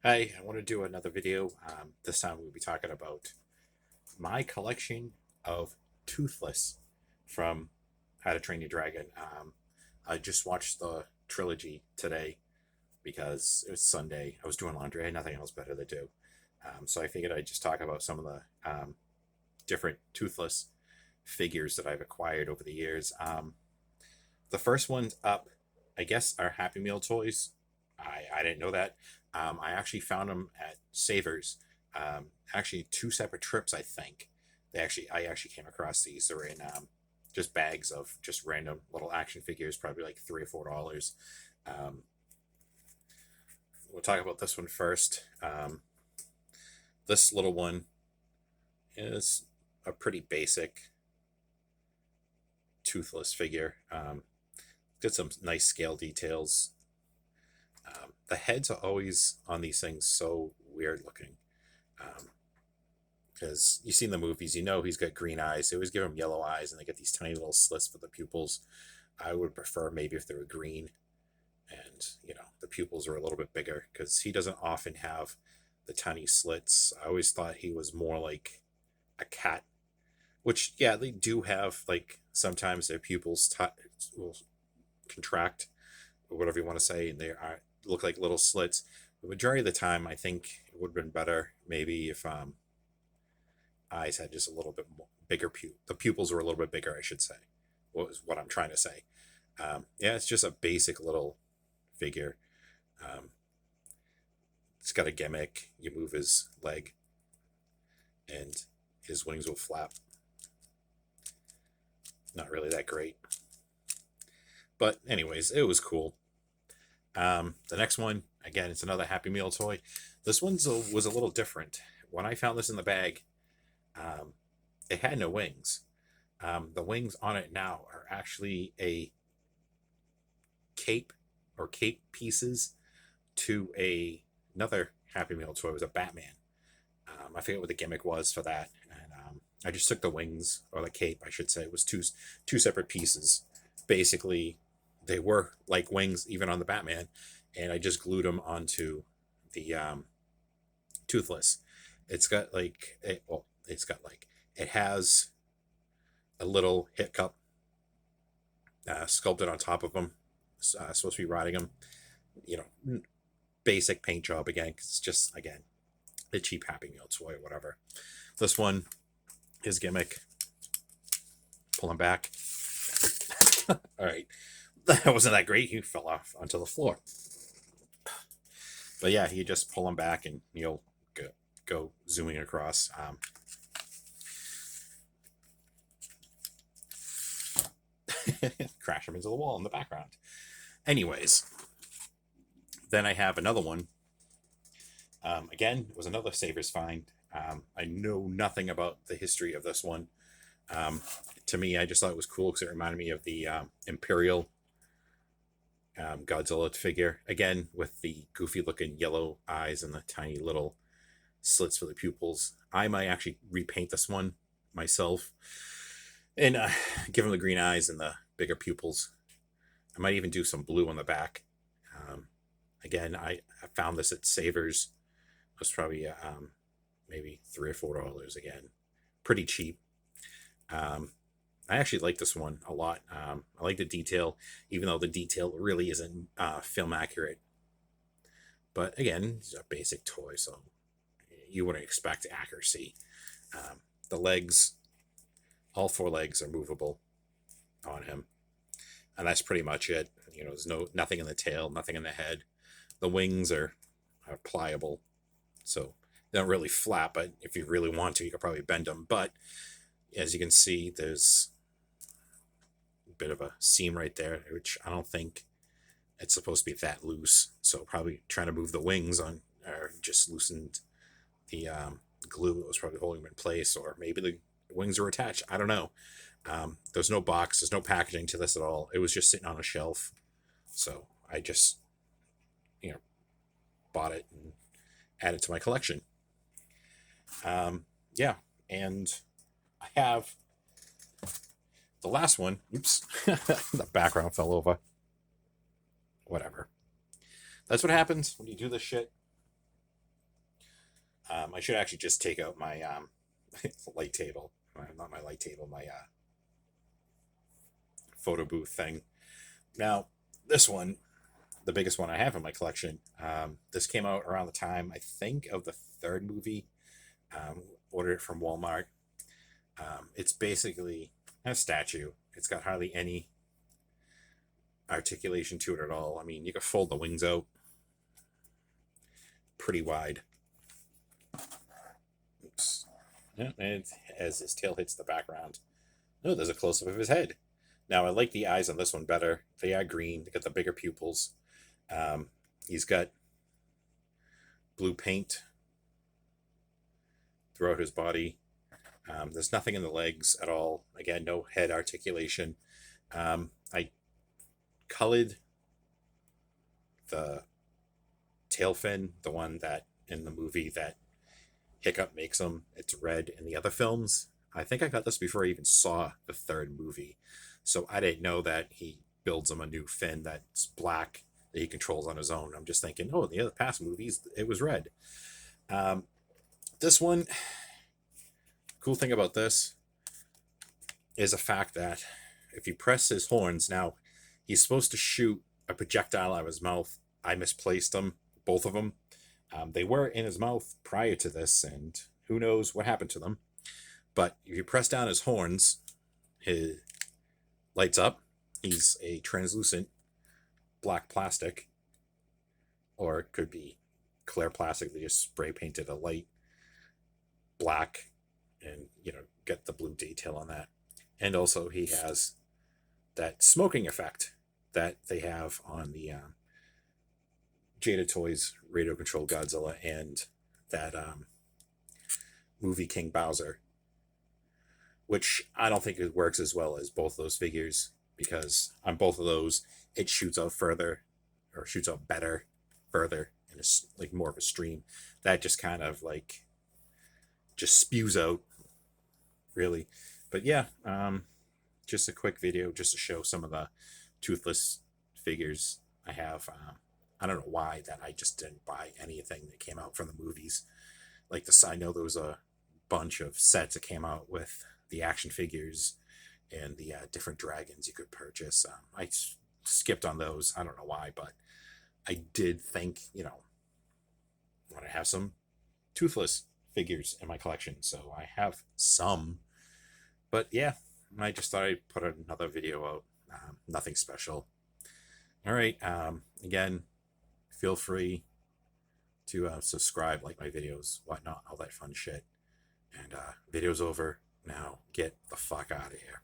Hi, I want to do another video. This time we'll be talking about my collection of Toothless from How to Train Your Dragon. I just watched the trilogy today because it was Sunday. I was doing laundry. I had nothing else better to do. So I figured I'd just talk about some of the different Toothless figures that I've acquired over the years. The first one's up, I guess, are Happy Meal toys. I didn't know that. I actually found them at Savers. Actually, two separate trips, I think. I actually came across these. They're in just bags of just random little action figures, probably like $3 or $4. Um, we'll talk about this one first. This little one is a pretty basic Toothless figure. Got some nice scale details. The heads are always on these things so weird looking. Because you see in the movies, you know he's got green eyes. They always give him yellow eyes, and they get these tiny little slits for the pupils. I would prefer maybe if they were green, and the pupils are a little bit bigger because he doesn't often have the tiny slits. I always thought he was more like a cat, which yeah, they do have like sometimes their pupils will contract or whatever you want to say, and they are look like little slits. The majority of the time, I think it would have been better maybe if eyes had just a little bit more, bigger the pupils were a little bit bigger, I should say. What I'm trying to say. Yeah, it's just a basic little figure. Um, it's got a gimmick. You move his leg, and his wings will flap. Not really that great, but anyways, it was cool. The next one, again, it's another Happy Meal toy. This was a little different. When I found this in the bag, it had no wings. The wings on it now are actually a cape or cape pieces to another Happy Meal toy. It was a Batman. I forget what the gimmick was for that, and I just took the wings, or the cape, I should say. It was two separate pieces. Basically, they were like wings even on the Batman, and I just glued them onto the Toothless. It has a little hiccup sculpted on top of them. Supposed to be riding them. Basic paint job again, because it's just, again, a cheap Happy Meal toy or whatever. This one, his gimmick, pull him back. All right, that wasn't that great. He fell off onto the floor. But yeah, you just pull him back and you'll go zooming across. Crash him into the wall in the background. Anyways, then I have another one. Again, it was another Savers find. I know nothing about the history of this one. To me, I just thought it was cool because it reminded me of the Imperial Godzilla figure. Again, with the goofy looking yellow eyes and the tiny little slits for the pupils. I might actually repaint this one myself and give him the green eyes and the bigger pupils. I might even do some blue on the back. Again, I found this at Savers. It was probably maybe $3 or $4 again. Pretty cheap. I actually like this one a lot. I like the detail, even though the detail really isn't film accurate. But again, it's a basic toy, so you wouldn't expect accuracy. The legs, all four legs are movable on him, and that's pretty much it. There's nothing in the tail, nothing in the head. The wings are pliable, so they don't really flap, but if you really want to, you could probably bend them. But as you can see, there's a bit of a seam right there, which I don't think it's supposed to be that loose. So probably trying to move the wings on, or just loosened the glue that was probably holding them in place, or maybe the wings are attached. I don't know. There's no box, there's no packaging to this at all. It was just sitting on a shelf. So I just, bought it and added to my collection. Yeah, and I have the last one. Oops, the background fell over. Whatever. That's what happens when you do this shit. I should actually just take out my light table. Not my light table, my photo booth thing. Now, this one, the biggest one I have in my collection, this came out around the time, I think, of the third movie. Ordered it from Walmart. It's basically a statue. It's got hardly any articulation to it at all. I mean, you could fold the wings out pretty wide. Oops. Yeah, and as his tail hits the background, oh, there's a close up of his head. Now, I like the eyes on this one better. They are green. They got the bigger pupils. He's got blue paint throughout his body. There's nothing in the legs at all. Again, no head articulation. I colored the tail fin, the one that in the movie that Hiccup makes him. It's red in the other films. I think I got this before I even saw the third movie. So I didn't know that he builds him a new fin that's black that he controls on his own. I'm just thinking, oh, in the other past movies, it was red. This one, cool thing about this is the fact that if you press his horns, now he's supposed to shoot a projectile out of his mouth. I misplaced them, both of them. They were in his mouth prior to this, and who knows what happened to them. But if you press down his horns, he lights up. He's a translucent black plastic, or it could be clear plastic. They just spray painted a light black and, get the blue detail on that. And also he has that smoking effect that they have on the Jada Toys radio controlled Godzilla and that movie King Bowser, which I don't think it works as well as both those figures, because on both of those it shoots out further, or shoots out better further, and it's like more of a stream. That just kind of like just spews out, really. But yeah, just a quick video just to show some of the Toothless figures I have. I don't know why that I just didn't buy anything that came out from the movies. Like this, I know there was a bunch of sets that came out with the action figures and the different dragons you could purchase. I skipped on those. I don't know why, but I did think, I want to have some Toothless figures in my collection. So I have some. But yeah, I just thought I'd put another video out. Nothing special. All right. Again, feel free to subscribe, like my videos, whatnot, all that fun shit. And video's over. Now get the fuck out of here.